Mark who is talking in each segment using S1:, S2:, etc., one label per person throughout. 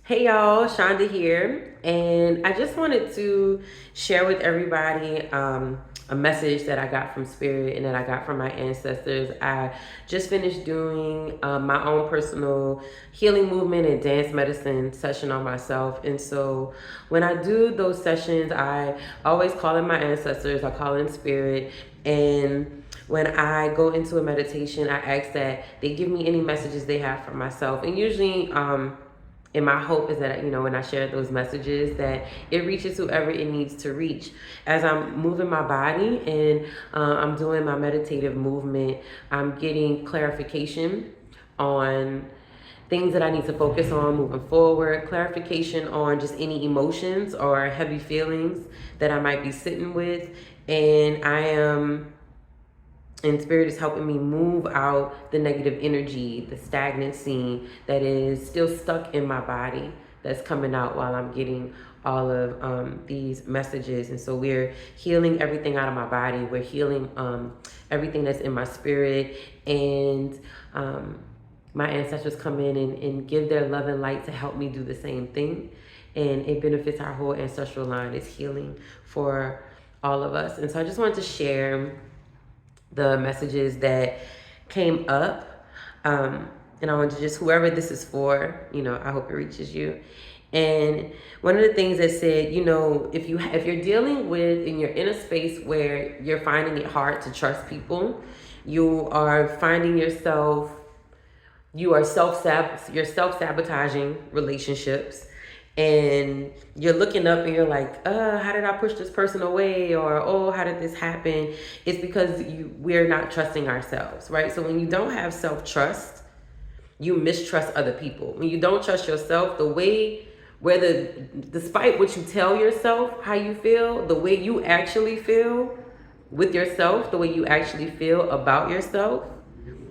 S1: Hey y'all, Shanda here, and I just wanted to share with everybody a message that I got from Spirit and that I got from my ancestors. I just finished doing my own personal healing movement and dance medicine session on myself, and so when I do those sessions, I always call in my ancestors, I call in Spirit, and when I go into a meditation, I ask that they give me any messages they have for myself, and usually, and my hope is that, when I share those messages, that it reaches whoever it needs to reach. As I'm moving my body and I'm doing my meditative movement, I'm getting clarification on things that I need to focus on moving forward, clarification on just any emotions or heavy feelings that I might be sitting with. And Spirit is helping me move out the negative energy, the stagnancy that is still stuck in my body, that's coming out while I'm getting all of these messages. And so we're healing everything out of my body. We're healing everything that's in my spirit. And my ancestors come in and give their love and light to help me do the same thing. And it benefits our whole ancestral line. It's healing for all of us. And so I just wanted to share the messages that came up. And I want to just, whoever this is for, I hope it reaches you. And one of the things that said, if you're dealing with, and you're in a space where you're finding it hard to trust people, you are finding yourself, you're self-sabotaging relationships, and you're looking up and you're like, how did I push this person away? Or, oh, how did this happen? It's because we're not trusting ourselves, right? So when you don't have self-trust, you mistrust other people. When you don't trust yourself, despite what you tell yourself, how you feel, the way you actually feel with yourself, the way you actually feel about yourself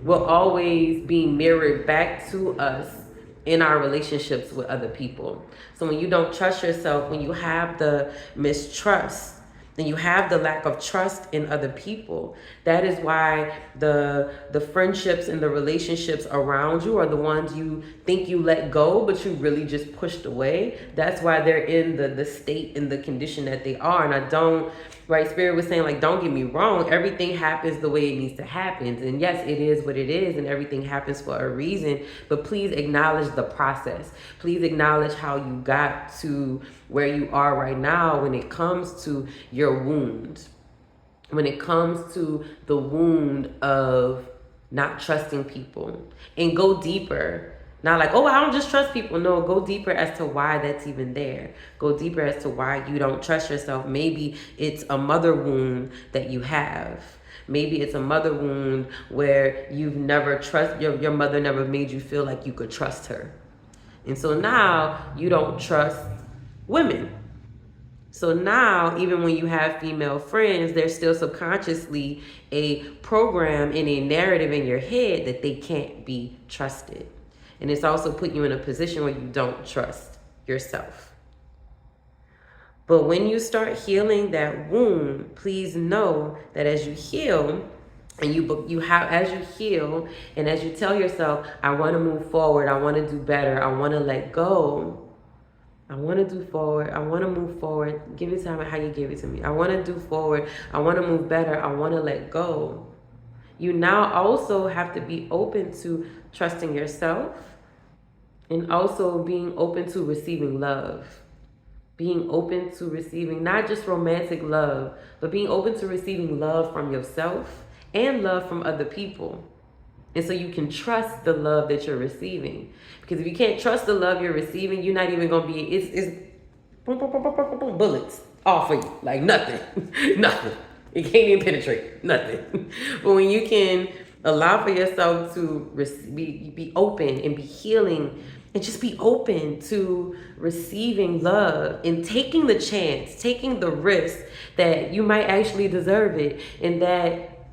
S1: will always be mirrored back to us in our relationships with other people. So when you don't trust yourself, when you have the mistrust, then you have the lack of trust in other people. That is why the friendships and the relationships around you are the ones you think you let go, but you really just pushed away. That's why they're in the state and the condition that they are. And Spirit was saying, like, don't get me wrong, everything happens the way it needs to happen. And yes, it is what it is, and everything happens for a reason. But please acknowledge the process. Please acknowledge how you got to where you are right now when it comes to your wound. When it comes to the wound of not trusting people. And go deeper. Not like, oh, I don't just trust people. No, go deeper as to why that's even there. Go deeper as to why you don't trust yourself. Maybe it's a mother wound that you have. Maybe it's a mother wound where you've never your mother never made you feel like you could trust her. And so now you don't trust women. So now, even when you have female friends, there's still subconsciously a program and a narrative in your head that they can't be trusted. And it's also put you in a position where you don't trust yourself. But when you start healing that wound, please know that as you heal, and as you heal, and as you tell yourself, I want to move forward, I want to do better, I want to let go, I want to do forward, I want to move forward. Give it to me how you give it to me. I want to do forward, I want to move better, I want to let go. You now also have to be open to trusting yourself and also being open to receiving love. Being open to receiving not just romantic love, but being open to receiving love from yourself and love from other people. And so you can trust the love that you're receiving. Because if you can't trust the love you're receiving, you're not even going to be, it's boom, boom, boom, boom, boom, boom, bullets all for you. Like nothing, nothing. It can't even penetrate, nothing. But when you can allow for yourself to be open and be healing, and just be open to receiving love and taking the chance, taking the risk that you might actually deserve it, and that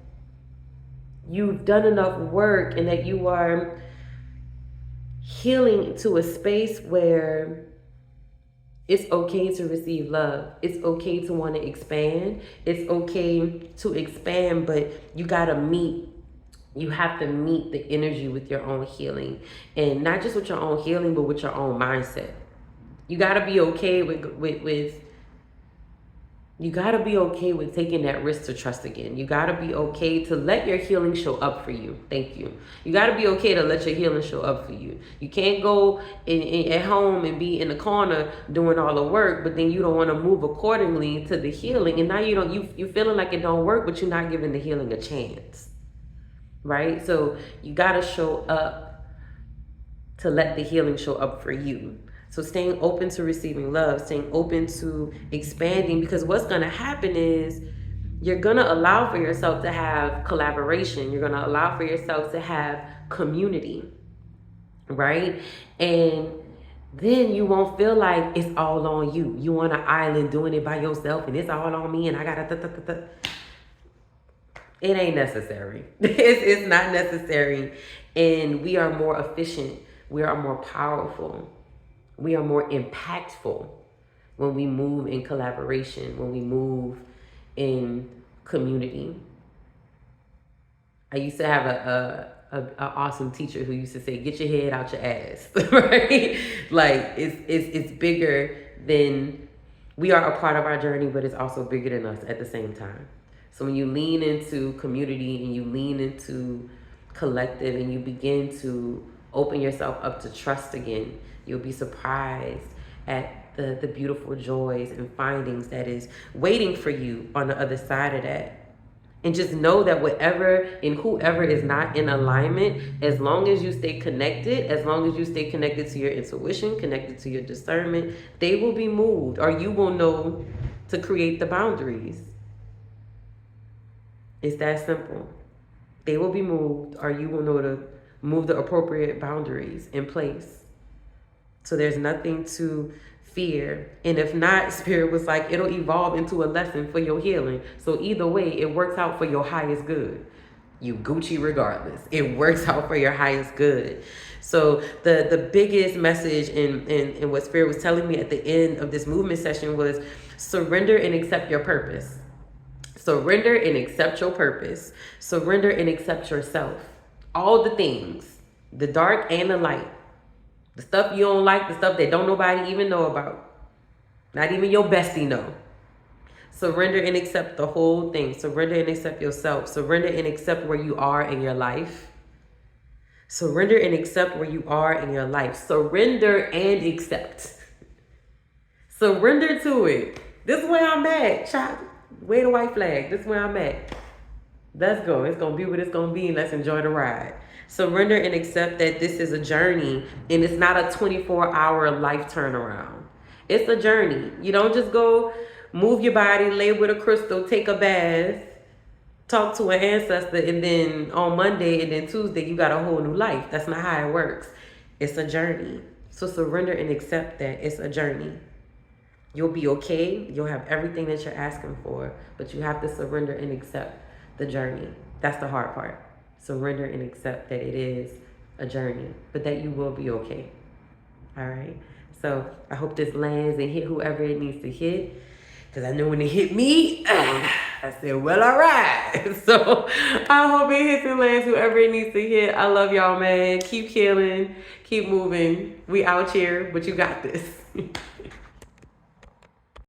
S1: you've done enough work, and that you are healing to a space where it's okay to receive love. It's okay to want to expand. It's okay to expand, but you have to meet the energy with your own healing. And not just with your own healing, but with your own mindset. You gotta be okay with you gotta be okay with taking that risk to trust again. You gotta be okay to let your healing show up for you. Thank you. You gotta be okay to let your healing show up for you. You can't go at home and be in the corner doing all the work, but then you don't want to move accordingly to the healing, and now you feeling like it don't work, but you're not giving the healing a chance, right? So you gotta show up to let the healing show up for you. So staying open to receiving love, staying open to expanding, because what's going to happen is you're going to allow for yourself to have collaboration. You're going to allow for yourself to have community, right? And then you won't feel like it's all on you. You on an island doing it by yourself and it's all on me and I got to... It ain't necessary. It's not necessary. And we are more efficient. We are more powerful. We are more impactful when we move in collaboration, when we move in community. I used to have a awesome teacher who used to say, "Get your head out your ass," right? Like it's bigger than, we are a part of our journey, but it's also bigger than us at the same time. So when you lean into community and you lean into collective and you begin to open yourself up to trust again, you'll be surprised at the beautiful joys and findings that is waiting for you on the other side of that. And just know that whatever and whoever is not in alignment, as long as you stay connected, as long as you stay connected to your intuition, connected to your discernment, they will be moved, or you will know to create the boundaries. It's that simple. They will be moved, or you will know to move the appropriate boundaries in place. So there's nothing to fear. And if not, Spirit was like, it'll evolve into a lesson for your healing. So either way, it works out for your highest good. You Gucci regardless. It works out for your highest good. So the biggest message in what Spirit was telling me at the end of this movement session was surrender and accept your purpose. Surrender and accept your purpose. Surrender and accept yourself. All the things, the dark and the light. The stuff you don't like, the stuff that don't nobody even know about. Not even your bestie know. Surrender and accept the whole thing. Surrender and accept yourself. Surrender and accept where you are in your life. Surrender and accept where you are in your life. Surrender and accept. Surrender to it. This is where I'm at. Child, wave the white flag. This is where I'm at. Let's go. It's going to be what it's going to be, and let's enjoy the ride. Surrender and accept that this is a journey, and it's not a 24-hour life turnaround. It's a journey. You don't just go move your body, lay with a crystal, take a bath, talk to an ancestor, and then on Monday and then Tuesday, you got a whole new life. That's not how it works. It's a journey. So surrender and accept that it's a journey. You'll be okay. You'll have everything that you're asking for, but you have to surrender and accept the journey. That's the hard part. Surrender and accept that it is a journey, but that you will be okay. All right. So I hope this lands and hit whoever it needs to hit. Because I know when it hit me, I said, well, all right. So I hope it hits and lands whoever it needs to hit. I love y'all, man. Keep healing. Keep moving. We out here, but you got this.